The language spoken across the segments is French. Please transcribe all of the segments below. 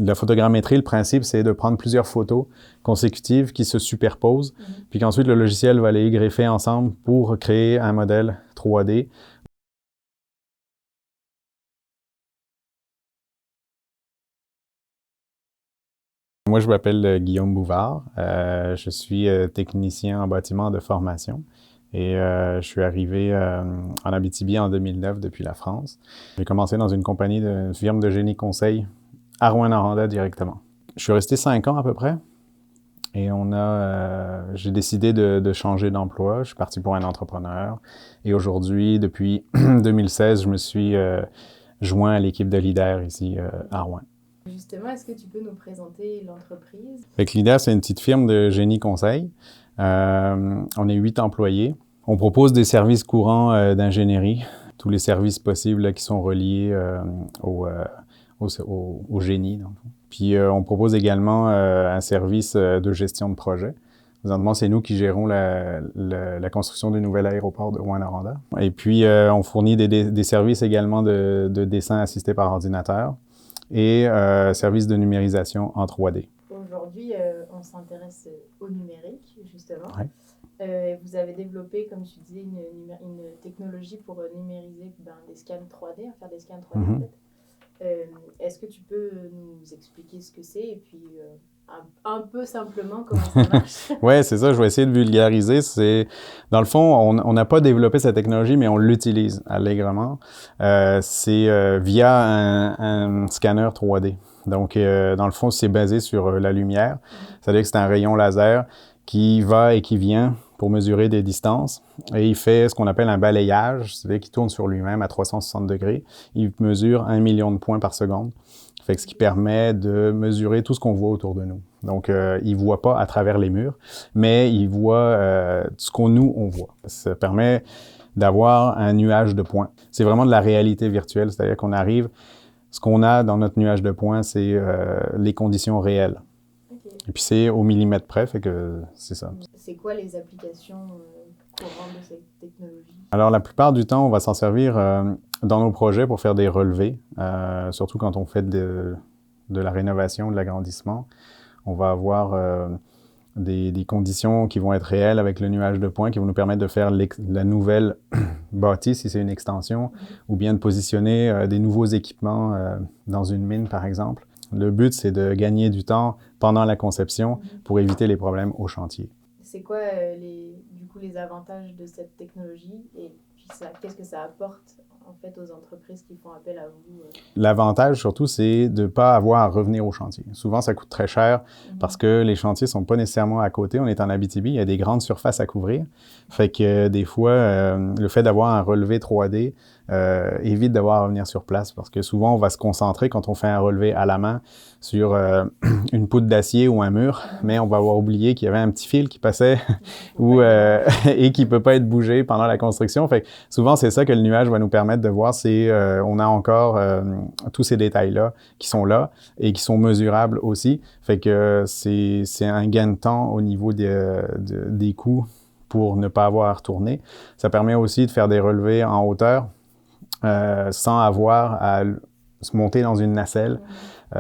La photogrammétrie, le principe, c'est de prendre plusieurs photos consécutives qui se superposent, puis qu'ensuite le logiciel va les greffer ensemble pour créer un modèle 3D. Moi, je m'appelle Guillaume Bouvard. Je suis technicien en bâtiment de formation et je suis arrivé en Abitibi en 2009 depuis la France. J'ai commencé dans une firme de génie conseil à Rouyn-Noranda directement. Je suis resté 5 ans à peu près et j'ai décidé de changer d'emploi. Je suis parti pour un entrepreneur et aujourd'hui, depuis 2016, je me suis joint à l'équipe de LIDER ici à Rouyn. Justement, est-ce que tu peux nous présenter l'entreprise? LIDER, c'est une petite firme de génie conseil. On est 8 employés. On propose des services courants d'ingénierie, tous les services possibles là, qui sont reliés au génie. Dans le fond. Puis on propose également un service de gestion de projet. Présentement, c'est nous qui gérons la construction du nouvel aéroport de Rouyn-Noranda. Et puis, on fournit des services également de dessin assisté par ordinateur et services de numérisation en 3D. Aujourd'hui, on s'intéresse au numérique, justement. Ouais. Vous avez développé, comme tu disais, une technologie pour numériser des scans 3D, faire des scans 3D en fait. Est-ce que tu peux nous expliquer ce que c'est et puis un peu simplement comment ça marche? Oui, c'est ça, je vais essayer de vulgariser. Dans le fond, on n'a pas développé cette technologie, mais on l'utilise allègrement. C'est via un scanner 3D. Donc, dans le fond, c'est basé sur la lumière. C'est-à-dire que c'est un rayon laser qui va et qui vient pour mesurer des distances. Et il fait ce qu'on appelle un balayage, c'est-à-dire qu'il tourne sur lui-même à 360 degrés. Il mesure 1 million de points par seconde. Fait que ce qui permet de mesurer tout ce qu'on voit autour de nous. Donc, il ne voit pas à travers les murs, mais il voit ce on voit. Ça permet d'avoir un nuage de points. C'est vraiment de la réalité virtuelle, c'est-à-dire qu'on arrive, ce qu'on a dans notre nuage de points, c'est les conditions réelles. Okay. Et puis c'est au millimètre près, fait que c'est ça. C'est quoi les applications courantes de cette technologie? Alors, la plupart du temps, on va s'en servir dans nos projets pour faire des relevés, surtout quand on fait de la rénovation, de l'agrandissement. On va avoir des conditions qui vont être réelles avec le nuage de points qui vont nous permettre de faire la nouvelle bâtisse, si c'est une extension, ou bien de positionner des nouveaux équipements dans une mine, par exemple. Le but, c'est de gagner du temps pendant la conception pour éviter les problèmes au chantier. C'est quoi les avantages de cette technologie et puis qu'est-ce que ça apporte en fait aux entreprises qui font appel à vous? L'avantage surtout, c'est de ne pas avoir à revenir au chantier. Souvent, ça coûte très cher parce que les chantiers ne sont pas nécessairement à côté. On est en Abitibi, il y a des grandes surfaces à couvrir. Fait que des fois, le fait d'avoir un relevé 3D évite d'avoir à revenir sur place parce que souvent, on va se concentrer quand on fait un relevé à la main sur une poutre d'acier ou un mur, mais on va avoir oublié qu'il y avait un petit fil qui passait et qui ne peut pas être bougé pendant la construction. Fait que souvent, c'est ça que le nuage va nous permettre de voir, c'est on a encore tous ces détails-là qui sont là et qui sont mesurables aussi. Fait que c'est un gain de temps au niveau des coûts pour ne pas avoir à retourner. Ça permet aussi de faire des relevés en hauteur sans avoir à se monter dans une nacelle.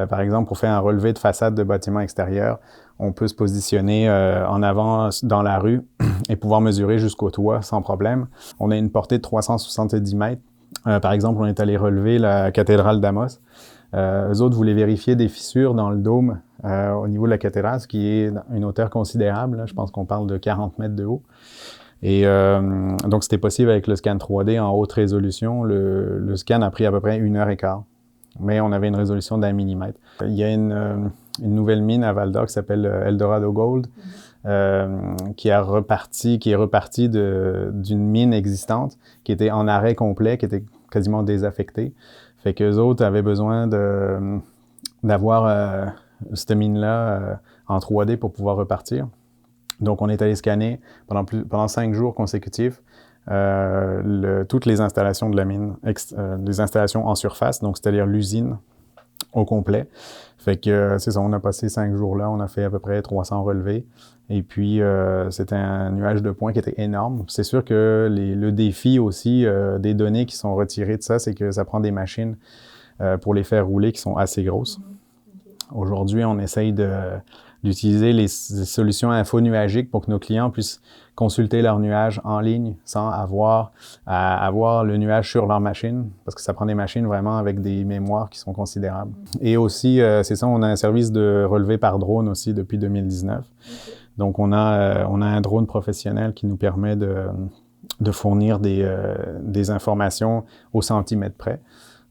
Par exemple, pour faire un relevé de façade de bâtiment extérieur, on peut se positionner en avant dans la rue et pouvoir mesurer jusqu'au toit sans problème. On a une portée de 370 mètres. Par exemple, on est allé relever la cathédrale d'Amos. Eux autres voulaient vérifier des fissures dans le dôme au niveau de la cathédrale, ce qui est une hauteur considérable. Là. Je pense qu'on parle de 40 mètres de haut. Et donc, c'était possible avec le scan 3D en haute résolution. Le scan a pris à peu près 1h15. Mais on avait une résolution d'1 millimètre. Il y a une nouvelle mine à Val-d'Or qui s'appelle Eldorado Gold, qui est repartie d'une mine existante qui était en arrêt complet, qui était quasiment désaffectée. Fait qu'eux autres avaient besoin d'avoir cette mine-là en 3D pour pouvoir repartir. Donc, on est allé scanner pendant 5 jours consécutifs toutes les installations de la mine, les installations en surface, donc c'est-à-dire l'usine au complet. Fait que c'est ça, on a passé 5 jours là, on a fait à peu près 300 relevés. Et puis, c'était un nuage de points qui était énorme. C'est sûr que le défi aussi des données qui sont retirées de ça, c'est que ça prend des machines pour les faire rouler qui sont assez grosses. Aujourd'hui, on essaye d'utiliser les solutions info-nuagiques pour que nos clients puissent consulter leur nuage en ligne sans avoir à avoir le nuage sur leur machine, parce que ça prend des machines vraiment avec des mémoires qui sont considérables. Et aussi, c'est ça, on a un service de relevé par drone aussi depuis 2019. Donc, on a un drone professionnel qui nous permet de fournir des informations au centimètre près.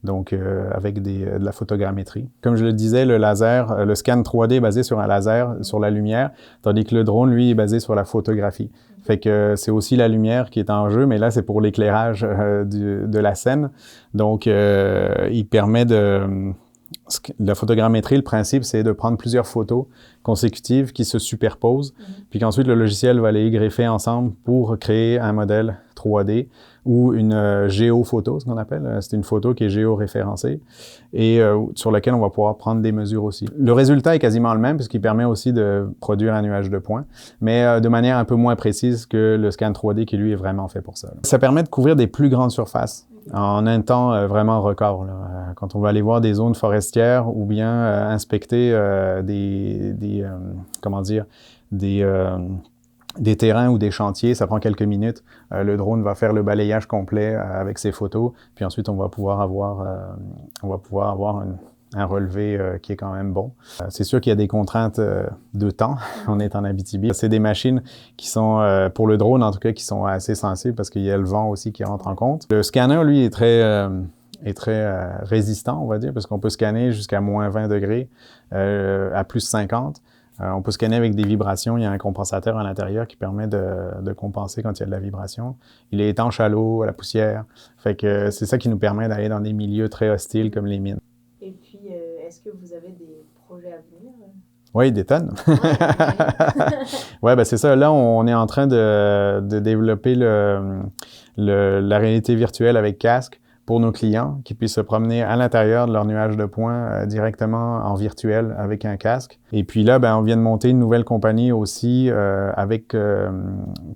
Donc, avec de la photogrammétrie. Comme je le disais, le laser, le scan 3D est basé sur un laser, sur la lumière, tandis que le drone, lui, est basé sur la photographie. Fait que c'est aussi la lumière qui est en jeu, mais là, c'est pour l'éclairage de la scène. Donc, il permet la photogrammétrie, le principe, c'est de prendre plusieurs photos consécutives qui se superposent, puis qu'ensuite le logiciel va les greffer ensemble pour créer un modèle 3D ou une géophoto, ce qu'on appelle. C'est une photo qui est géoréférencée et sur laquelle on va pouvoir prendre des mesures aussi. Le résultat est quasiment le même puisqu'il permet aussi de produire un nuage de points, mais de manière un peu moins précise que le scan 3D qui, lui, est vraiment fait pour ça. Ça permet de couvrir des plus grandes surfaces en un temps vraiment record. Là. Quand on va aller voir des zones forestières ou bien inspecter des terrains ou des chantiers, ça prend quelques minutes. Le drone va faire le balayage complet avec ses photos, puis ensuite on va pouvoir avoir un relevé qui est quand même bon. C'est sûr qu'il y a des contraintes de temps. On est en Abitibi. C'est des machines qui sont, pour le drone en tout cas, qui sont assez sensibles parce qu'il y a le vent aussi qui rentre en compte. Le scanner, lui, est très résistant, on va dire, parce qu'on peut scanner jusqu'à moins 20 degrés à plus 50. On peut scanner avec des vibrations. Il y a un compensateur à l'intérieur qui permet de compenser quand il y a de la vibration. Il est étanche à l'eau, à la poussière. Fait que c'est ça qui nous permet d'aller dans des milieux très hostiles comme les mines. Et puis, est-ce que vous avez des projets à venir? Oui, des tonnes. Ouais, ben c'est ça. Là, on est en train de développer la réalité virtuelle avec casque pour nos clients qui puissent se promener à l'intérieur de leur nuage de points directement en virtuel avec un casque. Et puis là, ben, on vient de monter une nouvelle compagnie aussi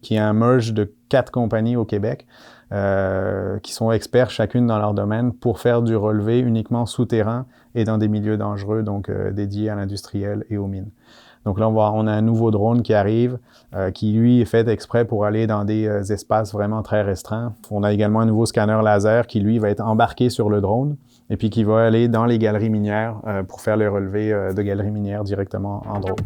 qui est un merge de 4 compagnies au Québec qui sont experts chacune dans leur domaine pour faire du relevé uniquement souterrain et dans des milieux dangereux, donc dédiés à l'industriel et aux mines. Donc là, on a un nouveau drone qui arrive, qui lui est fait exprès pour aller dans des espaces vraiment très restreints. On a également un nouveau scanner laser qui, lui, va être embarqué sur le drone et puis qui va aller dans les galeries minières pour faire le relevé de galeries minières directement en drone.